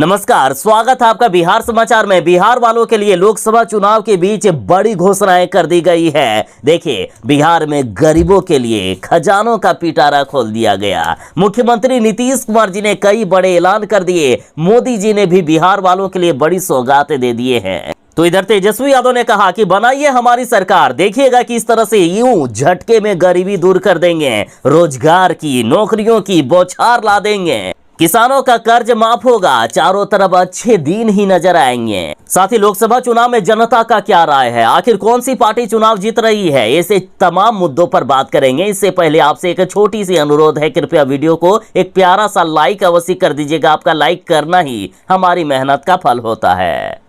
नमस्कार, स्वागत है आपका बिहार समाचार में। बिहार वालों के लिए लोकसभा चुनाव के बीच बड़ी घोषणाएं कर दी गई है। देखिए, बिहार में गरीबों के लिए खजानों का पिटारा खोल दिया गया। मुख्यमंत्री नीतीश कुमार जी ने कई बड़े ऐलान कर दिए। मोदी जी ने भी बिहार वालों के लिए बड़ी सौगातें दे दिए हैं। तो इधर तेजस्वी यादव ने कहा कि बनाइए हमारी सरकार, देखिएगा कि इस तरह से यूं झटके में गरीबी दूर कर देंगे, रोजगार की, नौकरियों की बौछार ला देंगे, किसानों का कर्ज माफ होगा, चारों तरफ अच्छे दिन ही नजर आएंगे। साथ ही लोकसभा चुनाव में जनता का क्या राय है, आखिर कौन सी पार्टी चुनाव जीत रही है, ऐसे तमाम मुद्दों पर बात करेंगे। इससे पहले आपसे एक छोटी सी अनुरोध है, कृपया वीडियो को एक प्यारा सा लाइक अवश्य कर दीजिएगा। आपका लाइक करना ही हमारी मेहनत का फल होता है।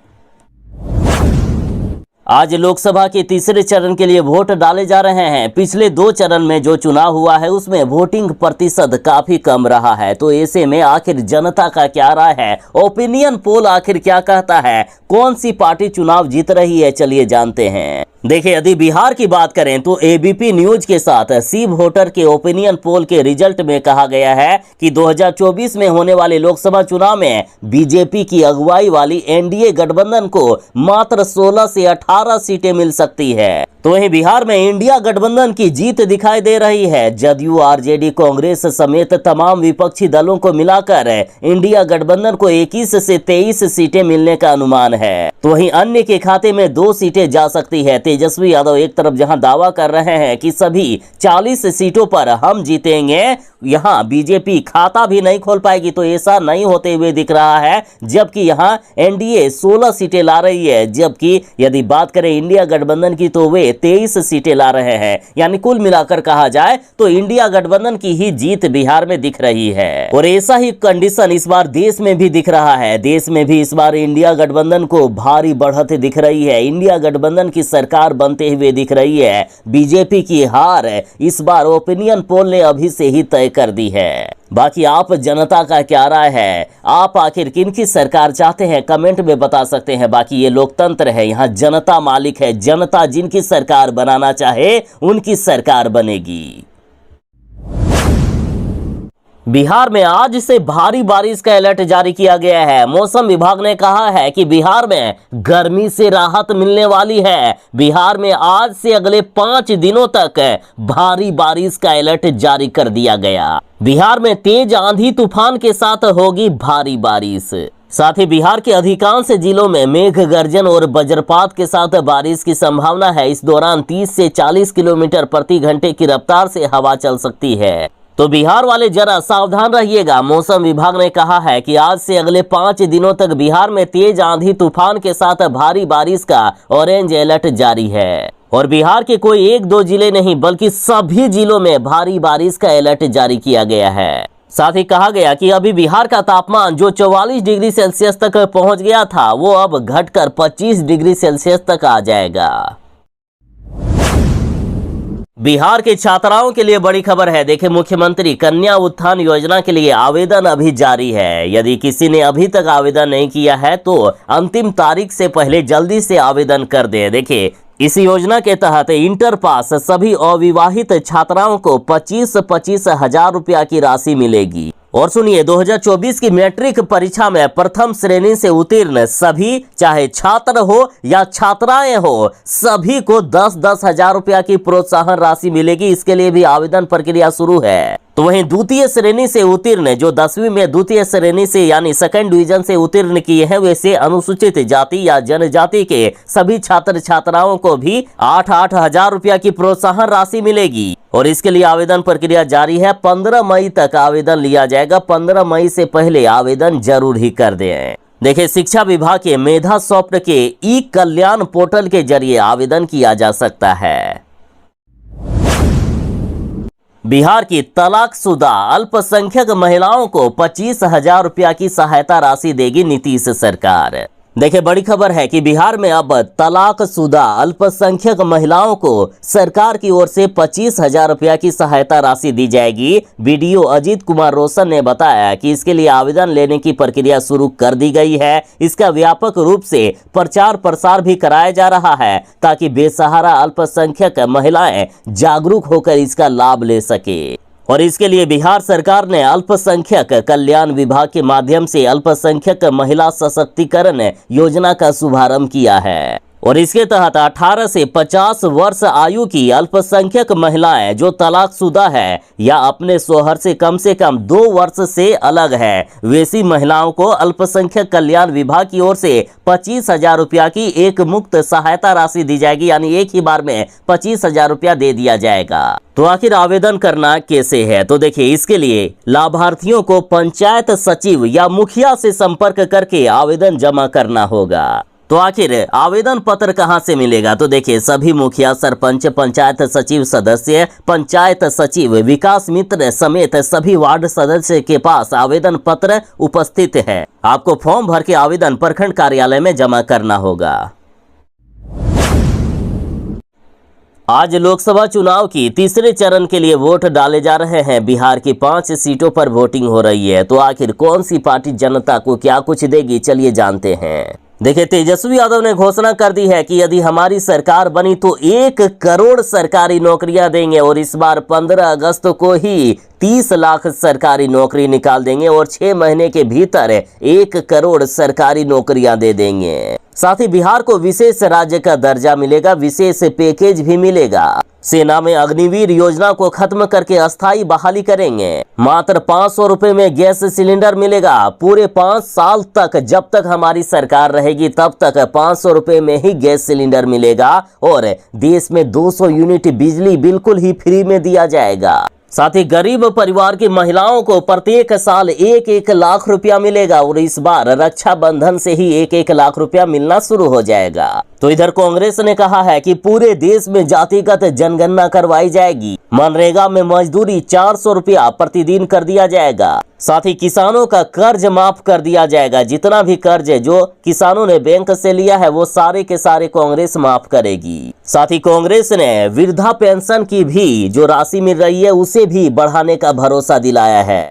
आज लोकसभा के तीसरे चरण के लिए वोट डाले जा रहे हैं। पिछले 2 चरण में जो चुनाव हुआ है उसमें वोटिंग प्रतिशत काफी कम रहा है। तो ऐसे में आखिर जनता का क्या राय है, ओपिनियन पोल आखिर क्या कहता है, कौन सी पार्टी चुनाव जीत रही है, चलिए जानते हैं। देखिए, यदि बिहार की बात करें तो एबीपी न्यूज के साथ सी वोटर के ओपिनियन पोल के रिजल्ट में कहा गया है कि 2024 में होने वाले लोकसभा चुनाव में बीजेपी की अगुवाई वाली एनडीए गठबंधन को मात्र 16 से 18 सीटें मिल सकती है। तो वहीं बिहार में इंडिया गठबंधन की जीत दिखाई दे रही है। जदयू, आरजेडी, कांग्रेस समेत तमाम विपक्षी दलों को मिलाकर इंडिया गठबंधन को 21 से 23 सीटें मिलने का अनुमान है। तो वहीं अन्य के खाते में 2 सीटें जा सकती है। तेजस्वी यादव एक तरफ जहां दावा कर रहे हैं कि सभी 40 सीटों पर हम जीतेंगे, यहां बीजेपी खाता भी नहीं खोल पाएगी, तो ऐसा नहीं होते हुए दिख रहा है। जबकि यहां एनडीए 16 सीटें ला रही है, जबकि यदि बात करें इंडिया गठबंधन की तो वे 23 सीटें ला रहे हैं। यानी कुल मिलाकर कहा जाए तो इंडिया गठबंधन की ही जीत बिहार में दिख रही है। और ऐसा ही कंडीशन इस बार देश में भी दिख रहा है। देश में भी इस बार इंडिया गठबंधन को भारी बढ़त दिख रही है। इंडिया गठबंधन की सरकार बनते हुए दिख रही है। बीजेपी की हार इस बार ओपिनियन पोल ने अभी से ही तय कर दी है। बाकी आप जनता का क्या राय है, आप आखिर किनकी सरकार चाहते हैं, कमेंट में बता सकते हैं। बाकी ये लोकतंत्र है, यहाँ जनता मालिक है। जनता जिनकी सरकार बनाना चाहे उनकी सरकार बनेगी। बिहार में आज से भारी बारिश का अलर्ट जारी किया गया है। मौसम विभाग ने कहा है कि बिहार में गर्मी से राहत मिलने वाली है। बिहार में आज से अगले 5 दिनों तक भारी बारिश का अलर्ट जारी कर दिया गया। बिहार में तेज आंधी तूफान के साथ होगी भारी बारिश। साथ ही बिहार के अधिकांश जिलों में मेघ गर्जन और वज्रपात के साथ बारिश की संभावना है। इस दौरान 30 से 40 किलोमीटर प्रति घंटे की रफ्तार से हवा चल सकती है। तो बिहार वाले जरा सावधान रहिएगा। मौसम विभाग ने कहा है कि आज से अगले 5 दिनों तक बिहार में तेज आंधी तूफान के साथ भारी बारिश का ऑरेंज अलर्ट जारी है। और बिहार के कोई 1-2 जिले नहीं बल्कि सभी जिलों में भारी बारिश का अलर्ट जारी किया गया है। साथ ही कहा गया कि अभी बिहार का तापमान जो 44 डिग्री सेल्सियस तक पहुंच गया था, वो अब घटकर 25 डिग्री सेल्सियस तक आ जाएगा। बिहार के छात्राओं के लिए बड़ी खबर है। देखिए, मुख्यमंत्री कन्या उत्थान योजना के लिए आवेदन अभी जारी है। यदि किसी ने अभी तक आवेदन नहीं किया है तो अंतिम तारीख से पहले जल्दी से आवेदन कर दें। देखिए, इस योजना के तहत इंटर पास सभी अविवाहित छात्राओं को 25-25 हजार रुपया की राशि मिलेगी। और सुनिए, 2024 की मैट्रिक परीक्षा में प्रथम श्रेणी से उत्तीर्ण सभी, चाहे छात्र हो या छात्राएं हो, सभी को 10-10 हजार रुपया की प्रोत्साहन राशि मिलेगी। इसके लिए भी आवेदन प्रक्रिया शुरू है। तो वहीं द्वितीय श्रेणी से उत्तीर्ण, जो 10वीं में द्वितीय श्रेणी से यानी सेकंड डिवीजन से उत्तीर्ण किए हैं, वैसे अनुसूचित जाति या जनजाति के सभी छात्र छात्राओं को भी 8-8 हजार रुपया की प्रोत्साहन राशि मिलेगी। और इसके लिए आवेदन प्रक्रिया जारी है। 15 मई तक आवेदन लिया जाएगा। 15 मई से पहले आवेदन जरूर ही कर दें। देखिए, शिक्षा विभाग के मेधा सॉफ्ट के ई कल्याण पोर्टल के जरिए आवेदन किया जा सकता है। बिहार की तलाकशुदा अल्पसंख्यक महिलाओं को 25 हजार रुपया की सहायता राशि देगी नीतीश सरकार। देखिए, बड़ी खबर है कि बिहार में अब तलाकशुदा अल्पसंख्यक महिलाओं को सरकार की ओर से 25 हजार रुपया की सहायता राशि दी जाएगी। बीडीओ अजीत कुमार रोशन ने बताया कि इसके लिए आवेदन लेने की प्रक्रिया शुरू कर दी गई है। इसका व्यापक रूप से प्रचार प्रसार भी कराया जा रहा है ताकि बेसहारा अल्पसंख्यक महिलाएं जागरूक होकर इसका लाभ ले सके। और इसके लिए बिहार सरकार ने अल्पसंख्यक कल्याण विभाग के माध्यम से अल्पसंख्यक महिला सशक्तिकरण योजना का शुभारंभ किया है। और इसके तहत 18 से 50 वर्ष आयु की अल्पसंख्यक महिलाएं जो तलाकशुदा है या अपने शौहर से कम 2 वर्ष से अलग है, वैसी महिलाओं को अल्पसंख्यक कल्याण विभाग की ओर से 25,000 रुपया की एक मुक्त सहायता राशि दी जाएगी, यानी एक ही बार में 25,000 रुपया दे दिया जाएगा। तो आखिर आवेदन करना कैसे है? तो देखिए, इसके लिए लाभार्थियों को पंचायत सचिव या मुखिया से संपर्क करके आवेदन जमा करना होगा। तो आखिर आवेदन पत्र कहां से मिलेगा? तो देखिए, सभी मुखिया, सरपंच, पंचायत सचिव सदस्य, पंचायत सचिव, विकास मित्र समेत सभी वार्ड सदस्य के पास आवेदन पत्र उपस्थित है। आपको फॉर्म भर के आवेदन प्रखंड कार्यालय में जमा करना होगा। आज लोकसभा चुनाव की तीसरे चरण के लिए वोट डाले जा रहे हैं। बिहार की 5 सीटों पर वोटिंग हो रही है। तो आखिर कौन सी पार्टी जनता को क्या कुछ देगी, चलिए जानते हैं। देखिए, तेजस्वी यादव ने घोषणा कर दी है कि यदि हमारी सरकार बनी तो 1 करोड़ सरकारी नौकरियां देंगे और इस बार 15 अगस्त को ही 30 लाख सरकारी नौकरी निकाल देंगे और 6 महीने के भीतर 1 करोड़ सरकारी नौकरियां दे देंगे। साथ ही बिहार को विशेष राज्य का दर्जा मिलेगा, विशेष पैकेज भी मिलेगा। सेना में अग्निवीर योजना को खत्म करके अस्थायी बहाली करेंगे। मात्र 500 रुपए में गैस सिलेंडर मिलेगा पूरे 5 साल तक। जब तक हमारी सरकार रहेगी तब तक 500 रुपए में ही गैस सिलेंडर मिलेगा और देश में 200 यूनिट बिजली बिल्कुल ही फ्री में दिया जाएगा। साथ ही गरीब परिवार की महिलाओं को प्रत्येक साल 1-1 लाख रुपया मिलेगा और इस बार रक्षाबंधन से ही 1-1 लाख रुपया मिलना शुरू हो जाएगा। तो इधर कांग्रेस ने कहा है कि पूरे देश में जातिगत जनगणना करवाई जाएगी। मनरेगा में मजदूरी 400 रुपया प्रतिदिन कर दिया जाएगा। साथ ही किसानों का कर्ज माफ कर दिया जाएगा। जितना भी कर्ज जो किसानों ने बैंक से लिया है वो सारे के सारे कांग्रेस माफ करेगी। साथ ही कांग्रेस ने वृद्धा पेंशन की भी जो राशि मिल रही है उसे भी बढ़ाने का भरोसा दिलाया है।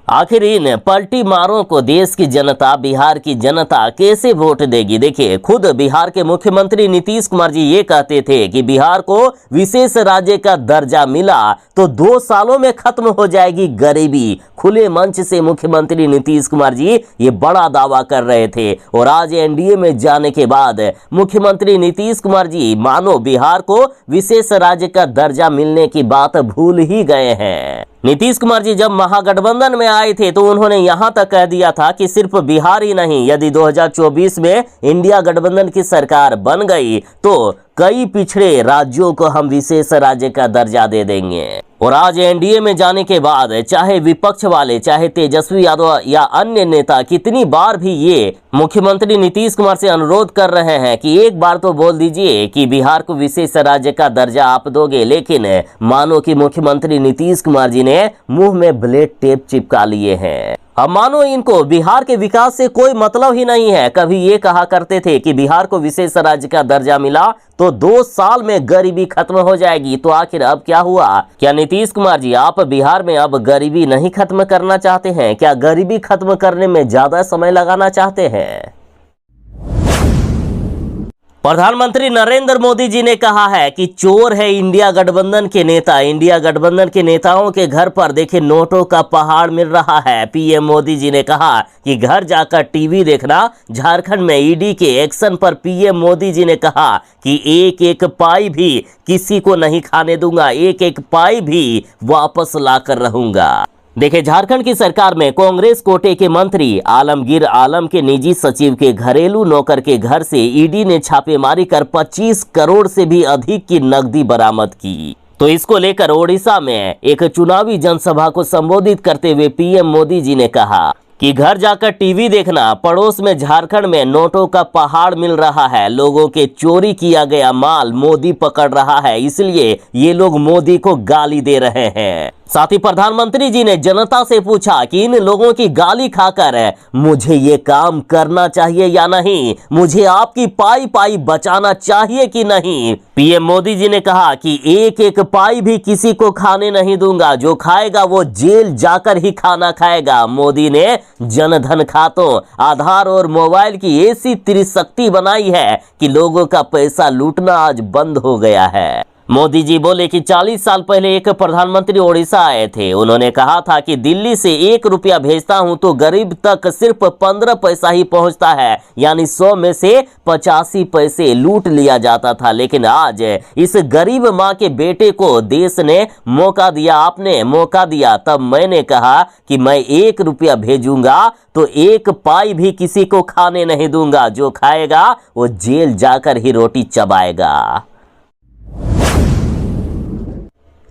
आखिर इन पलटी मारों को देश की जनता, बिहार की जनता कैसे वोट देगी? देखिए, खुद बिहार के मुख्यमंत्री नीतीश कुमार जी ये कहते थे कि बिहार को विशेष राज्य का दर्जा मिला तो 2 सालों में खत्म हो जाएगी गरीबी। खुले मंच से मुख्यमंत्री नीतीश कुमार जी ये बड़ा दावा कर रहे थे और आज एनडीए में जाने के बाद मुख्यमंत्री नीतीश कुमार जी मानो बिहार को विशेष राज्य का दर्जा मिलने की बात भूल ही गए हैं। नीतीश कुमार जी जब महागठबंधन में आए थे तो उन्होंने यहां तक कह दिया था कि सिर्फ बिहार ही नहीं, यदि 2024 में इंडिया गठबंधन की सरकार बन गई तो कई पिछड़े राज्यों को हम विशेष राज्य का दर्जा दे देंगे। और आज एनडीए में जाने के बाद चाहे विपक्ष वाले, चाहे तेजस्वी यादव या अन्य नेता कितनी बार भी ये मुख्यमंत्री नीतीश कुमार से अनुरोध कर रहे हैं कि एक बार तो बोल दीजिए कि बिहार को विशेष राज्य का दर्जा आप दोगे, लेकिन मानो कि मुख्यमंत्री नीतीश कुमार जी ने मुंह में ब्लेड टेप चिपका लिए हैं। अब मानो इनको बिहार के विकास से कोई मतलब ही नहीं है। कभी ये कहा करते थे कि बिहार को विशेष राज्य का दर्जा मिला तो 2 साल में गरीबी खत्म हो जाएगी। तो आखिर अब क्या हुआ? क्या नीतीश कुमार जी आप बिहार में अब गरीबी नहीं खत्म करना चाहते हैं? क्या गरीबी खत्म करने में ज्यादा समय लगाना चाहते हैं? प्रधानमंत्री नरेंद्र मोदी जी ने कहा है कि चोर है इंडिया गठबंधन के नेता। इंडिया गठबंधन के नेताओं के घर पर देखिए नोटों का पहाड़ मिल रहा है। पीएम मोदी जी ने कहा कि घर जाकर टीवी देखना। झारखंड में ईडी के एक्शन पर पीएम मोदी जी ने कहा कि 1-1 पाई भी किसी को नहीं खाने दूंगा, 1-1 पाई भी वापस लाकर रहूंगा। देखिए, झारखंड की सरकार में कांग्रेस कोटे के मंत्री आलमगीर आलम के निजी सचिव के घरेलू नौकर के घर से ईडी ने छापेमारी कर 25 करोड़ से भी अधिक की नकदी बरामद की। तो इसको लेकर ओडिशा में एक चुनावी जनसभा को संबोधित करते हुए पीएम मोदी जी ने कहा कि घर जाकर टीवी देखना। पड़ोस में झारखंड में नोटों का पहाड़ मिल रहा है। लोगों के चोरी किया गया माल मोदी पकड़ रहा है, इसलिए ये लोग मोदी को गाली दे रहे हैं। साथ ही प्रधानमंत्री जी ने जनता से पूछा कि इन लोगों की गाली खाकर मुझे ये काम करना चाहिए या नहीं, मुझे आपकी पाई पाई बचाना चाहिए कि नहीं। पीएम मोदी जी ने कहा कि 1-1 पाई भी किसी को खाने नहीं दूंगा, जो खाएगा वो जेल जाकर ही खाना खाएगा। मोदी ने जनधन खातों, आधार और मोबाइल की ऐसी त्रिशक्ति बनाई है कि लोगों का पैसा लूटना आज बंद हो गया है। मोदी जी बोले कि 40 साल पहले एक प्रधानमंत्री ओडिशा आए थे। उन्होंने कहा था कि दिल्ली से 1 रुपया भेजता हूं तो गरीब तक सिर्फ 15 पैसा ही पहुंचता है, यानी 100 में से 85 पैसे लूट लिया जाता था। लेकिन आज इस गरीब माँ के बेटे को देश ने मौका दिया, आपने मौका दिया। तब मैंने कहा कि मैं 1 रुपया भेजूंगा तो 1 पाई भी किसी को खाने नहीं दूंगा, जो खाएगा वो जेल जाकर ही रोटी चबाएगा।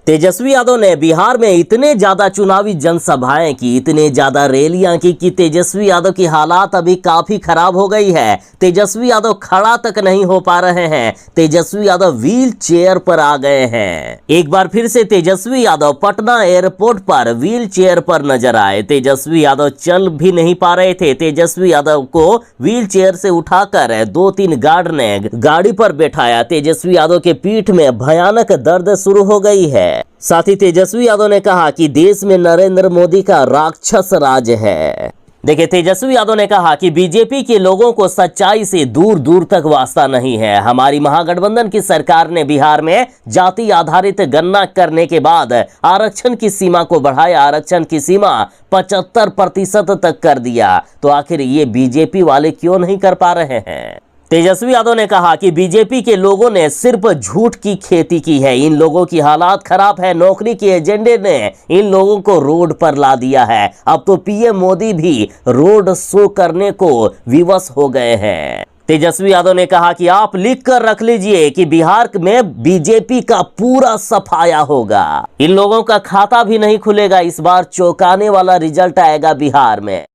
तेजस्वी यादव ने बिहार में इतने ज्यादा चुनावी जनसभाएं की, इतने ज्यादा रैलियां की कि तेजस्वी यादव की हालात अभी काफी खराब हो गई है। तेजस्वी यादव खड़ा तक नहीं हो पा रहे हैं। तेजस्वी यादव व्हील चेयर पर आ गए हैं। एक बार फिर से तेजस्वी यादव पटना एयरपोर्ट पर व्हील चेयर पर नजर आए। तेजस्वी यादव चल भी नहीं पा रहे थे। तेजस्वी यादव को व्हील चेयर से उठाकर 2-3 गार्ड ने गाड़ी पर बैठाया। तेजस्वी यादव के पीठ में भयानक दर्द शुरू हो गई है। साथ ही तेजस्वी यादव ने कहा कि देश में नरेंद्र मोदी का राक्षस राज है। देखिए, तेजस्वी यादव ने कहा कि बीजेपी के लोगों को सच्चाई से दूर दूर तक वास्ता नहीं है। हमारी महागठबंधन की सरकार ने बिहार में जाति आधारित गणना करने के बाद आरक्षण की सीमा को बढ़ाया, आरक्षण की सीमा 75% तक कर दिया। तो आखिर ये बीजेपी वाले क्यों नहीं कर पा रहे हैं? तेजस्वी यादव ने कहा कि बीजेपी के लोगों ने सिर्फ झूठ की खेती की है। इन लोगों की हालात खराब है। नौकरी के एजेंडे ने इन लोगों को रोड पर ला दिया है। अब तो पीएम मोदी भी रोड शो करने को विवश हो गए हैं। तेजस्वी यादव ने कहा कि आप लिख कर रख लीजिए कि बिहार में बीजेपी का पूरा सफाया होगा। इन लोगों का खाता भी नहीं खुलेगा। इस बार चौंकाने वाला रिजल्ट आएगा बिहार में।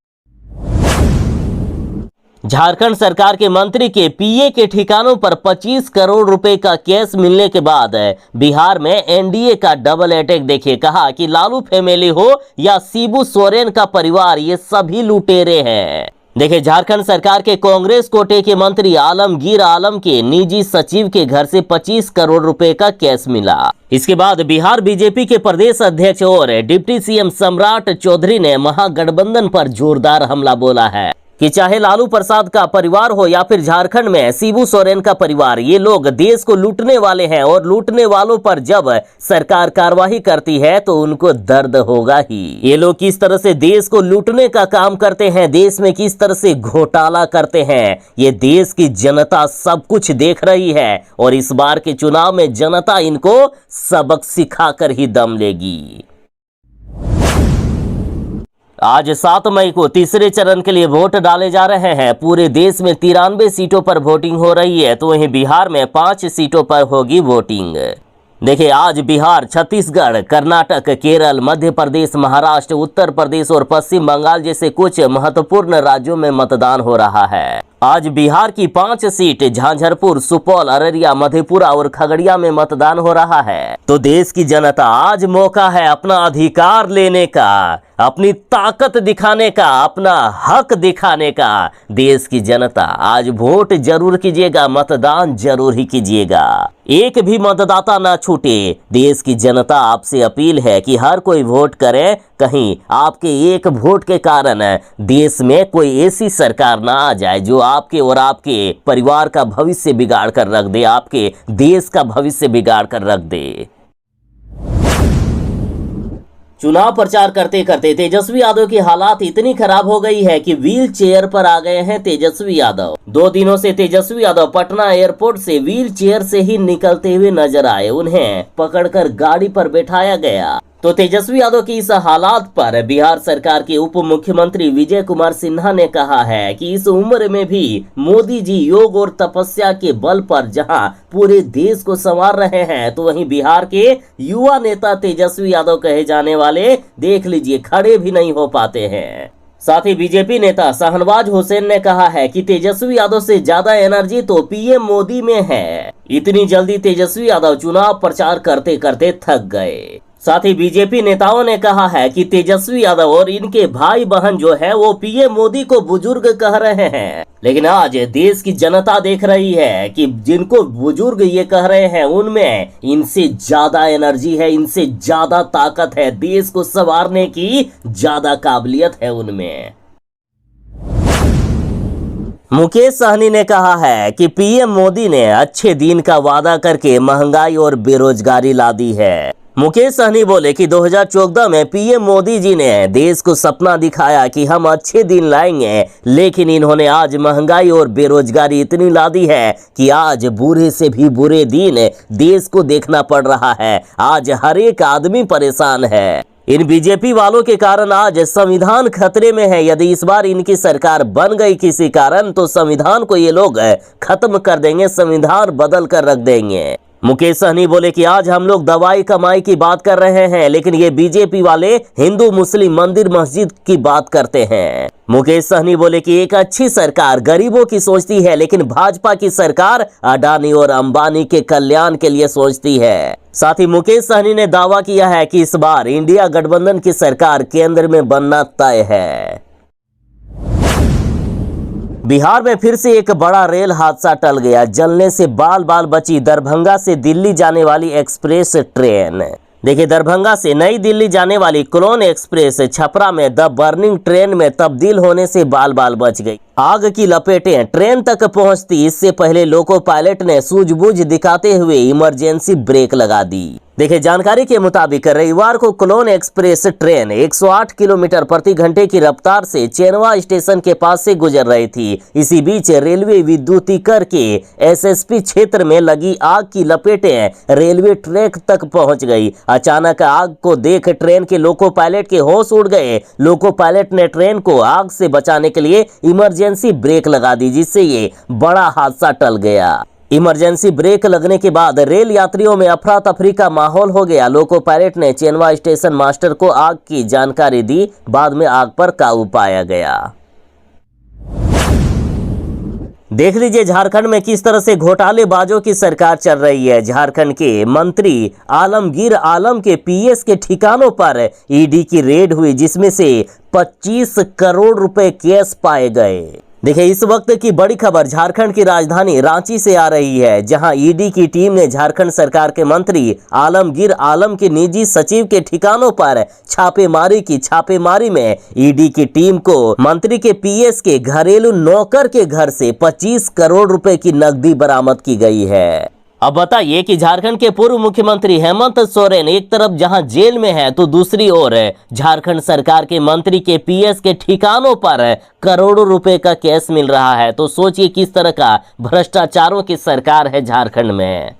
झारखंड सरकार के मंत्री के पीए के ठिकानों पर 25 करोड़ रुपए का केस मिलने के बाद बिहार में एनडीए का डबल अटैक। देखिए, कहा कि लालू फैमिली हो या शिबू सोरेन का परिवार, ये सभी लुटेरे हैं। देखिए, झारखंड सरकार के कांग्रेस कोटे के मंत्री आलमगीर आलम के निजी सचिव के घर से 25 करोड़ रुपए का केस मिला। इसके बाद बिहार बीजेपी के प्रदेश अध्यक्ष और डिप्टी सीएम सम्राट चौधरी ने महागठबंधन पर जोरदार हमला बोला है कि चाहे लालू प्रसाद का परिवार हो या फिर झारखंड में शिबू सोरेन का परिवार, ये लोग देश को लूटने वाले हैं। और लूटने वालों पर जब सरकार कार्रवाई करती है तो उनको दर्द होगा ही। ये लोग किस तरह से देश को लूटने का काम करते हैं, देश में किस तरह से घोटाला करते हैं, ये देश की जनता सब कुछ देख रही है। और इस बार के चुनाव में जनता इनको सबक सिखाकर ही दम लेगी। आज 7 मई को तीसरे चरण के लिए वोट डाले जा रहे हैं। पूरे देश में 93 सीटों पर वोटिंग हो रही है, तो वहीं बिहार में 5 सीटों पर होगी वोटिंग। देखिए, आज बिहार, छत्तीसगढ़, कर्नाटक, केरल, मध्य प्रदेश, महाराष्ट्र, उत्तर प्रदेश और पश्चिम बंगाल जैसे कुछ महत्वपूर्ण राज्यों में मतदान हो रहा है। आज बिहार की 5 सीट झांझरपुर, सुपौल, अररिया, मधेपुरा और खगड़िया में मतदान हो रहा है। तो देश की जनता, आज मौका है अपना अधिकार लेने का, अपनी ताकत दिखाने का, अपना हक दिखाने का। देश की जनता, आज वोट जरूर कीजिएगा, मतदान जरूर ही कीजिएगा। एक भी मतदाता ना छूटे। देश की जनता आपसे अपील है कि हर कोई वोट करे। कहीं आपके एक वोट के कारण देश में कोई ऐसी सरकार ना आ जाए जो आपके और आपके परिवार का भविष्य बिगाड़ कर रख दे, आपके देश का भविष्य बिगाड़ कर रख दे। चुनाव प्रचार करते करते तेजस्वी यादव की हालात इतनी खराब हो गई है कि व्हील चेयर पर आ गए हैं तेजस्वी यादव। 2 दिनों से तेजस्वी यादव पटना एयरपोर्ट से व्हील चेयर से ही निकलते हुए नजर आए। उन्हें पकड़कर गाड़ी पर बैठाया गया। तो तेजस्वी यादव की इस हालात पर बिहार सरकार के उप मुख्यमंत्री विजय कुमार सिन्हा ने कहा है कि इस उम्र में भी मोदी जी योग और तपस्या के बल पर जहां पूरे देश को संवार रहे हैं, तो वहीं बिहार के युवा नेता तेजस्वी यादव कहे जाने वाले, देख लीजिए, खड़े भी नहीं हो पाते हैं। साथ ही बीजेपी नेता शाहनवाज हुसैन ने कहा है कि तेजस्वी यादव से ज्यादा एनर्जी तो पीएम मोदी में है। इतनी जल्दी तेजस्वी यादव चुनाव प्रचार करते करते थक गए। साथ ही बीजेपी नेताओं ने कहा है कि तेजस्वी यादव और इनके भाई बहन जो है वो पीएम मोदी को बुजुर्ग कह रहे हैं। लेकिन आज देश की जनता देख रही है कि जिनको बुजुर्ग ये कह रहे हैं उनमें इनसे ज्यादा एनर्जी है, इनसे ज्यादा ताकत है, देश को संवारने की ज्यादा काबिलियत है उनमें। मुकेश सहनी ने कहा है कि पीएम मोदी ने अच्छे दिन का वादा करके महंगाई और बेरोजगारी ला दी है। मुकेश सहनी बोले कि 2014 में पीएम मोदी जी ने देश को सपना दिखाया कि हम अच्छे दिन लाएंगे, लेकिन इन्होंने आज महंगाई और बेरोजगारी इतनी ला दी है कि आज बुरे से भी बुरे दिन देश को देखना पड़ रहा है। आज हर एक आदमी परेशान है। इन बीजेपी वालों के कारण आज संविधान खतरे में है। यदि इस बार इनकी सरकार बन गई किसी कारण तो संविधान को ये लोग खत्म कर देंगे, संविधान बदल कर रख देंगे। मुकेश सहनी बोले कि आज हम लोग दवाई कमाई की बात कर रहे हैं, लेकिन ये बीजेपी वाले हिंदू मुस्लिम मंदिर मस्जिद की बात करते हैं। मुकेश सहनी बोले कि एक अच्छी सरकार गरीबों की सोचती है, लेकिन भाजपा की सरकार अडानी और अंबानी के कल्याण के लिए सोचती है। साथ ही मुकेश सहनी ने दावा किया है कि इस बार इंडिया गठबंधन की सरकार केंद्र में बनना तय है। बिहार में फिर से एक बड़ा रेल हादसा टल गया। जलने से बाल बाल बची दरभंगा से दिल्ली जाने वाली एक्सप्रेस ट्रेन। देखिए, दरभंगा से नई दिल्ली जाने वाली क्लोन एक्सप्रेस छपरा में द बर्निंग ट्रेन में तब्दील होने से बाल बाल बच गई। आग की लपेटें ट्रेन तक पहुंचती इससे पहले लोको पायलट ने सूझबूझ दिखाते हुए इमरजेंसी ब्रेक लगा दी। देखिए, जानकारी के मुताबिक रविवार को क्लोन एक्सप्रेस ट्रेन 108 किलोमीटर प्रति घंटे की रफ्तार से चेनवा स्टेशन के पास से गुजर रही थी। इसी बीच रेलवे विद्युतीकरण के एसएसपी क्षेत्र में लगी आग की लपेटें रेलवे ट्रैक तक पहुंच गई। अचानक आग को देख ट्रेन के लोको पायलट के होश उड़ गए। लोको पायलट ने ट्रेन को आग से बचाने के लिए इमरजेंसी ब्रेक लगा दी, जिससे ये बड़ा हादसा टल गया। इमरजेंसी ब्रेक लगने के बाद रेल यात्रियों में अफरा तफरी का माहौल हो गया। लोको पायलट ने चेनवा स्टेशन मास्टर को आग की जानकारी दी। बाद में आग पर काबू पाया गया। देख लीजिए झारखंड में किस तरह से घोटालेबाजों की सरकार चल रही है। झारखंड के मंत्री आलमगीर आलम के पीएस के ठिकानों पर ईडी की रेड हुई, जिसमें से 25 करोड़ रुपए कैश पाए गए। देखिए, इस वक्त की बड़ी खबर झारखंड की राजधानी रांची से आ रही है, जहां ईडी की टीम ने झारखंड सरकार के मंत्री आलमगीर आलम के निजी सचिव के ठिकानों पर छापेमारी की। छापेमारी में ईडी की टीम को मंत्री के पीएस के घरेलू नौकर के घर से 25 करोड़ रुपए की नकदी बरामद की गई है। अब बताइए कि झारखंड के पूर्व मुख्यमंत्री हेमंत सोरेन एक तरफ जहां जेल में है, तो दूसरी ओर झारखंड सरकार के मंत्री के पीएस के ठिकानों पर करोड़ों रुपए का कैश मिल रहा है। तो सोचिए किस तरह का भ्रष्टाचारों की सरकार है झारखंड में।